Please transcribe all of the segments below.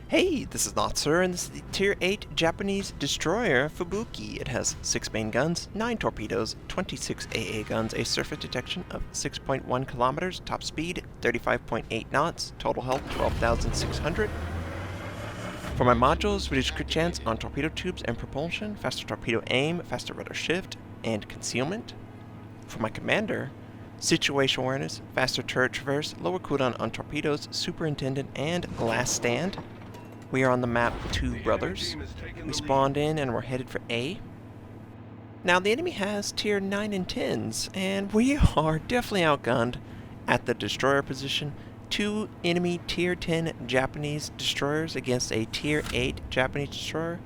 Hey, this is Notser, and this is the Tier 8 Japanese destroyer Fubuki. It has 6 main guns, 9 torpedoes, 26 AA guns, a surface detection of 6.1 kilometers, top speed 35.8 knots, total health 12,600. For my modules, reduced crit chance on torpedo tubes and propulsion, faster torpedo aim, faster rudder shift, and concealment. For my commander, situation awareness, faster turret traverse, lower cooldown on torpedoes, superintendent, and last stand. We are on the map Two Brothers. We spawned in and we're headed for A. Now the enemy has tier 9 and 10s, and we are definitely outgunned at the destroyer position. 2 enemy tier 10 Japanese destroyers against a tier 8 Japanese destroyer.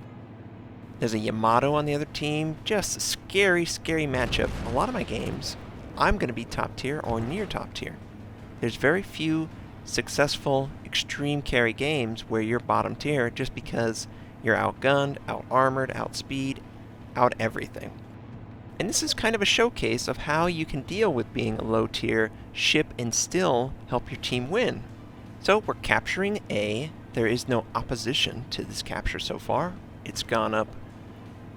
There's a Yamato on the other team. Just a scary, scary matchup. A lot of my games, I'm going to be top tier or near top tier. There's very few successful extreme carry games where you're bottom tier just because you're outgunned, out-armored, outspeed, out everything. And this is kind of a showcase of how you can deal with being a low tier ship and still help your team win. So we're capturing A. There is no opposition to this capture so far. It's gone up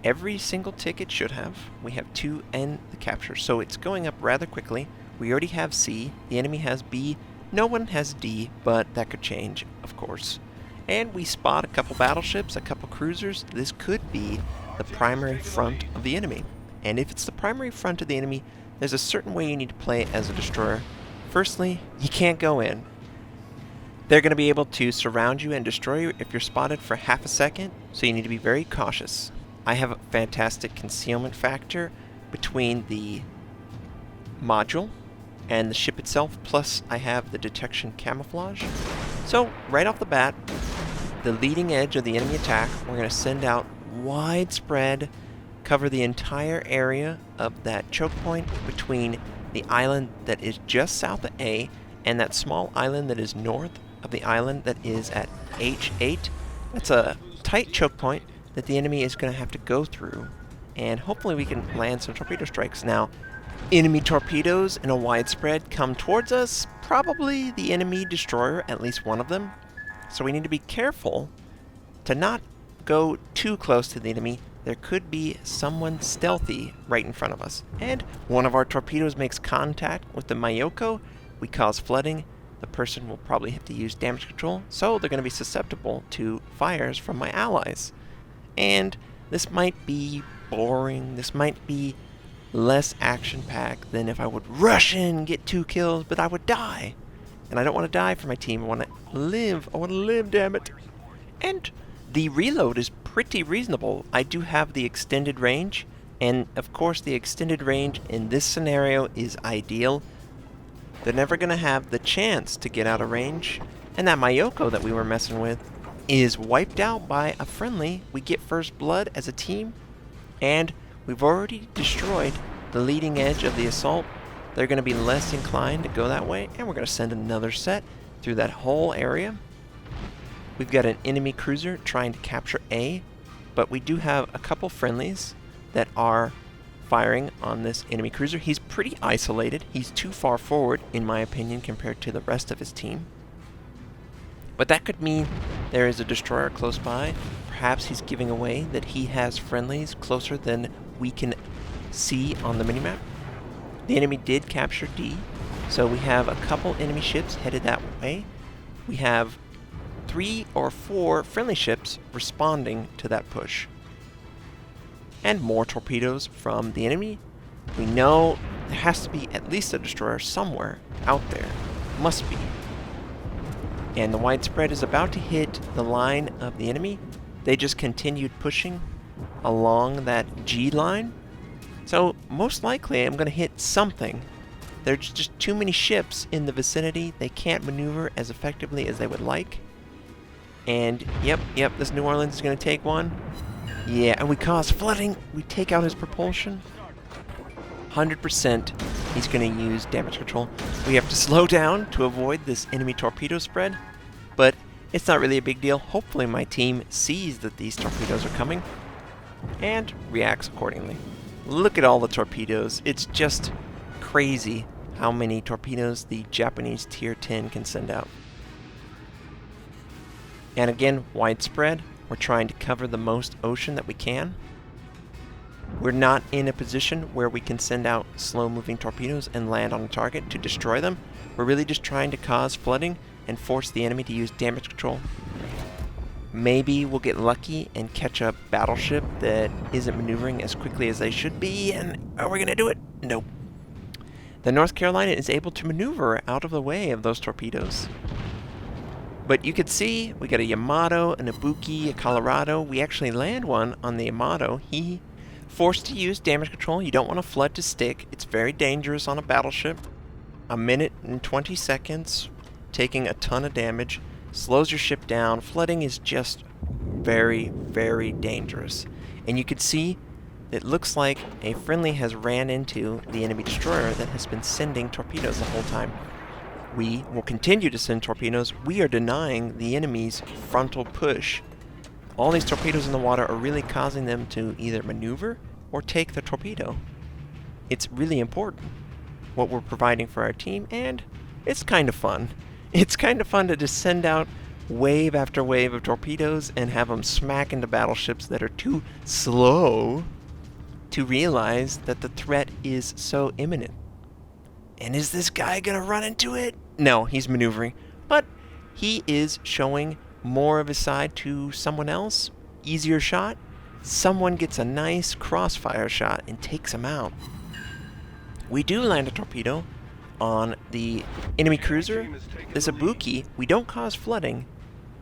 every single tick it should have. We have 2 and the capture, so it's going up rather quickly. We already have C, the enemy has B, no one has D, but that could change, of course. And we spot a couple battleships, a couple cruisers. This could be the primary front of the enemy. And if it's the primary front of the enemy, there's a certain way you need to play as a destroyer. Firstly, you can't go in. They're going to be able to surround you and destroy you if you're spotted for half a second, so you need to be very cautious. I have a fantastic concealment factor between the module and the ship itself, plus I have the detection camouflage. So right off the bat, the leading edge of the enemy attack, we're going to send out widespread, cover the entire area of that choke point between the island that is just south of A and that small island that is north of the island that is at H8. That's a tight choke point that the enemy is going to have to go through, and hopefully we can land some torpedo strikes. Now, enemy torpedoes in a widespread come towards us, probably the enemy destroyer, at least one of them. So we need to be careful to not go too close to the enemy. There could be someone stealthy right in front of us. And one of our torpedoes makes contact with the Mayoko. We cause flooding. The person will probably have to use damage control, so they're going to be susceptible to fires from my allies. And this might be boring. This might be less action-packed than if I would rush in, get 2 kills, but I would die. And I don't want to die for my team. I want to live. I want to live, damn it. And the reload is pretty reasonable. I do have the extended range, and of course the extended range in this scenario is ideal. They're never going to have the chance to get out of range, and that Mayoko that we were messing with is wiped out by a friendly. We get first blood as a team, and we've already destroyed the leading edge of the assault. They're going to be less inclined to go that way, and we're going to send another set through that whole area. We've got an enemy cruiser trying to capture A, but we do have a couple friendlies that are firing on this enemy cruiser. He's pretty isolated. He's too far forward, in my opinion, compared to the rest of his team. But that could mean there is a destroyer close by. Perhaps he's giving away that he has friendlies closer than we can see on the minimap. The enemy did capture D, so we have a couple enemy ships headed that way. We have 3 or 4 friendly ships responding to that push. And more torpedoes from the enemy. We know there has to be at least a destroyer somewhere out there. Must be. And the widespread is about to hit the line of the enemy. They just continued pushing along that G line. So most likely I'm going to hit something. There's just too many ships in the vicinity. They can't maneuver as effectively as they would like. And yep, this New Orleans is going to take one. Yeah, and we cause flooding. We take out his propulsion. 100% he's going to use damage control. We have to slow down to avoid this enemy torpedo spread, but it's not really a big deal. Hopefully my team sees that these torpedoes are coming and reacts accordingly. Look at all the torpedoes. It's just crazy how many torpedoes the Japanese tier 10 can send out. And again, widespread. We're trying to cover the most ocean that we can. We're not in a position where we can send out slow-moving torpedoes and land on a target to destroy them. We're really just trying to cause flooding and force the enemy to use damage control. Maybe we'll get lucky and catch a battleship that isn't maneuvering as quickly as they should be, and are we going to do it? Nope. The North Carolina is able to maneuver out of the way of those torpedoes. But you could see we got a Yamato, an Ibuki, a Colorado. We actually land one on the Yamato. He forced to use damage control. You don't want to flood to stick. It's very dangerous on a battleship. 1 minute and 20 seconds, taking a ton of damage, slows your ship down. Flooding is just very, very dangerous. And you could see it looks like a friendly has ran into the enemy destroyer that has been sending torpedoes the whole time. We will continue to send torpedoes. We are denying the enemy's frontal push. All these torpedoes in the water are really causing them to either maneuver or take the torpedo. It's really important what we're providing for our team, and it's kind of fun. It's kind of fun to just send out wave after wave of torpedoes and have them smack into battleships that are too slow to realize that the threat is so imminent. And is this guy gonna run into it? No, he's maneuvering, but he is showing more of his side to someone else. Easier shot. Someone gets a nice crossfire shot and takes him out. We do land a torpedo on the enemy cruiser. This Ibuki, we don't cause flooding,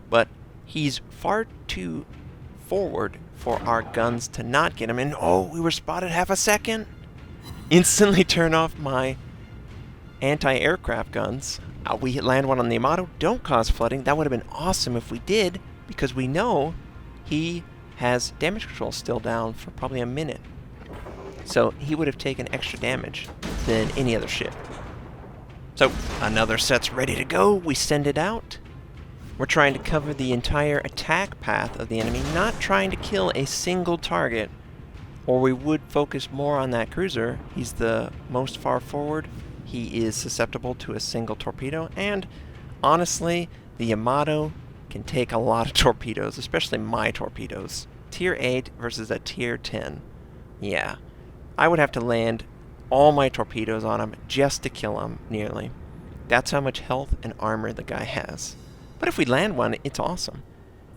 but he's far too forward for our guns to not get him. And oh, we were spotted half a second. Instantly turn off my anti-aircraft guns. We land one on the Yamato, don't cause flooding. That would have been awesome if we did, because we know he has damage control still down for probably a minute. So he would have taken extra damage than any other ship. So another set's ready to go. We send it out. We're trying to cover the entire attack path of the enemy, not trying to kill a single target, or we would focus more on that cruiser. He's the most far forward. He is susceptible to a single torpedo, and honestly, the Yamato can take a lot of torpedoes, especially my torpedoes. Tier 8 versus a Tier 10. Yeah, I would have to land all my torpedoes on him just to kill him, nearly. That's how much health and armor the guy has. But if we land one, it's awesome.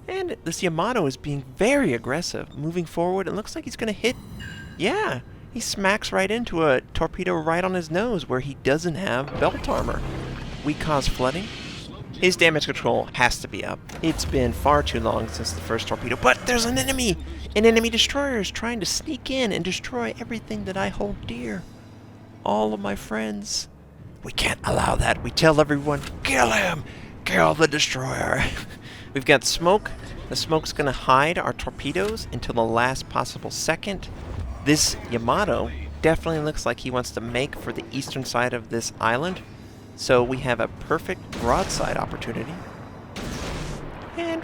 And this Yamato is being very aggressive, moving forward. It looks like he's going to hit. Yeah, he smacks right into a torpedo right on his nose where he doesn't have belt armor. We cause flooding. His damage control has to be up. It's been far too long since the first torpedo, but there's an enemy! An enemy destroyer is trying to sneak in and destroy everything that I hold dear. All of my friends. We can't allow that. We tell everyone, kill him! Kill the destroyer! We've got smoke. The smoke's gonna hide our torpedoes until the last possible second. This Yamato definitely looks like he wants to make for the eastern side of this island. So we have a perfect broadside opportunity. And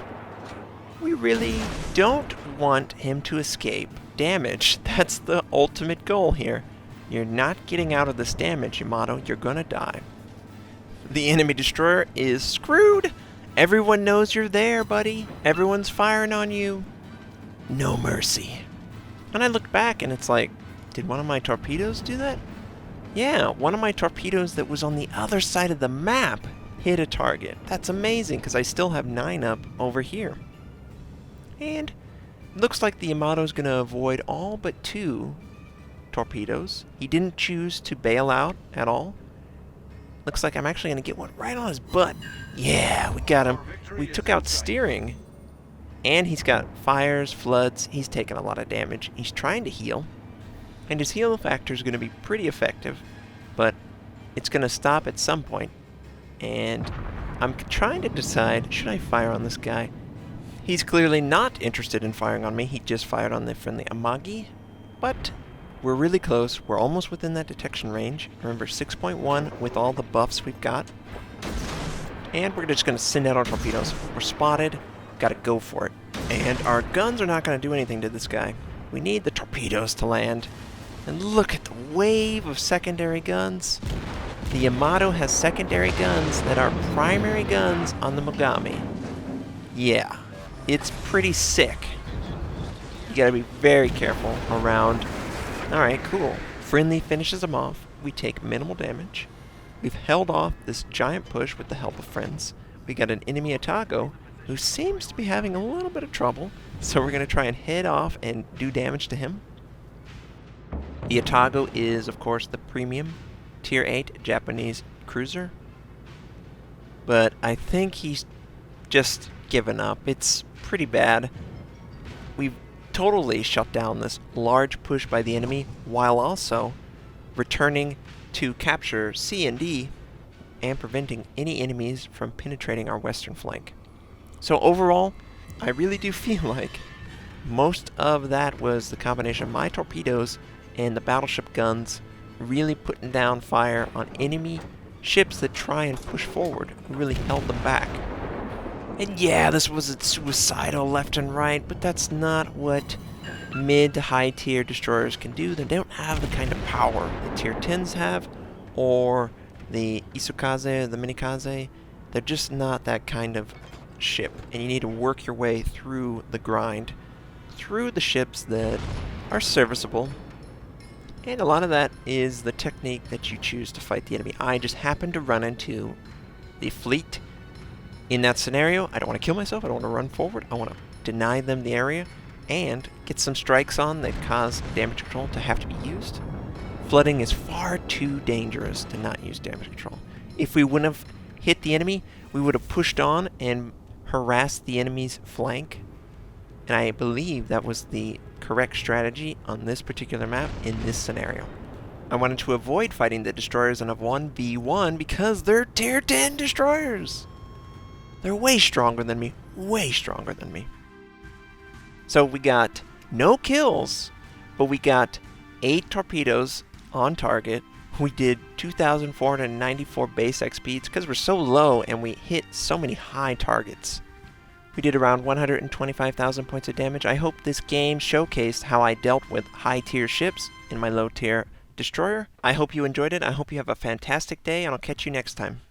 we really don't want him to escape damage. That's the ultimate goal here. You're not getting out of this damage, Yamato. You're gonna die. The enemy destroyer is screwed. Everyone knows you're there, buddy. Everyone's firing on you. No mercy. And I looked back and it's like, did one of my torpedoes do that? Yeah, one of my torpedoes that was on the other side of the map hit a target. That's amazing, because I still have 9 up over here. And it looks like the Yamato's going to avoid all but 2 torpedoes. He didn't choose to bail out at all. Looks like I'm actually going to get one right on his butt. Yeah, we got him. We took out steering. And he's got fires, floods. He's taken a lot of damage. He's trying to heal. And his heal factor is going to be pretty effective. But it's going to stop at some point. And I'm trying to decide, should I fire on this guy? He's clearly not interested in firing on me. He just fired on the friendly Amagi. But we're really close. We're almost within that detection range. Remember, 6.1 with all the buffs we've got. And we're just going to send out our torpedoes. We're spotted. Gotta go for it. And our guns are not going to do anything to this guy. We need the torpedoes to land. And look at the wave of secondary guns. The Yamato has secondary guns that are primary guns on the Mogami. Yeah, it's pretty sick. You gotta be very careful around. Alright, cool. Friendly finishes them off. We take minimal damage. We've held off this giant push with the help of friends. We got an enemy Atago who seems to be having a little bit of trouble, so we're going to try and head off and do damage to him. The Atago is, of course, the premium Tier 8 Japanese cruiser, but I think he's just given up. It's pretty bad. We've totally shut down this large push by the enemy while also returning to capture C and D and preventing any enemies from penetrating our western flank. So overall, I really do feel like most of that was the combination of my torpedoes and the battleship guns really putting down fire on enemy ships that try and push forward. We really held them back. And yeah, this was suicidal left and right, but that's not what mid to high tier destroyers can do. They don't have the kind of power the tier 10s have, or the Isukaze, the Minikaze. They're just not that kind of ship, and you need to work your way through the grind, through the ships that are serviceable, and a lot of that is the technique that you choose to fight the enemy. I just happened to run into the fleet in that scenario. I don't want to kill myself, I don't want to run forward, I want to deny them the area and get some strikes on that cause damage control to have to be used. Flooding is far too dangerous to not use damage control. If we wouldn't have hit the enemy, we would have pushed on and harassed the enemy's flank. And I believe that was the correct strategy on this particular map in this scenario. I wanted to avoid fighting the destroyers in a 1v1 because they're tier 10 destroyers. They're way stronger than me. Way stronger than me. So we got no kills, but we got 8 torpedoes on target. We did 2,494 base XP because we're so low and we hit so many high targets. We did around 125,000 points of damage. I hope this game showcased how I dealt with high tier ships in my low tier destroyer. I hope you enjoyed it. I hope you have a fantastic day, and I'll catch you next time.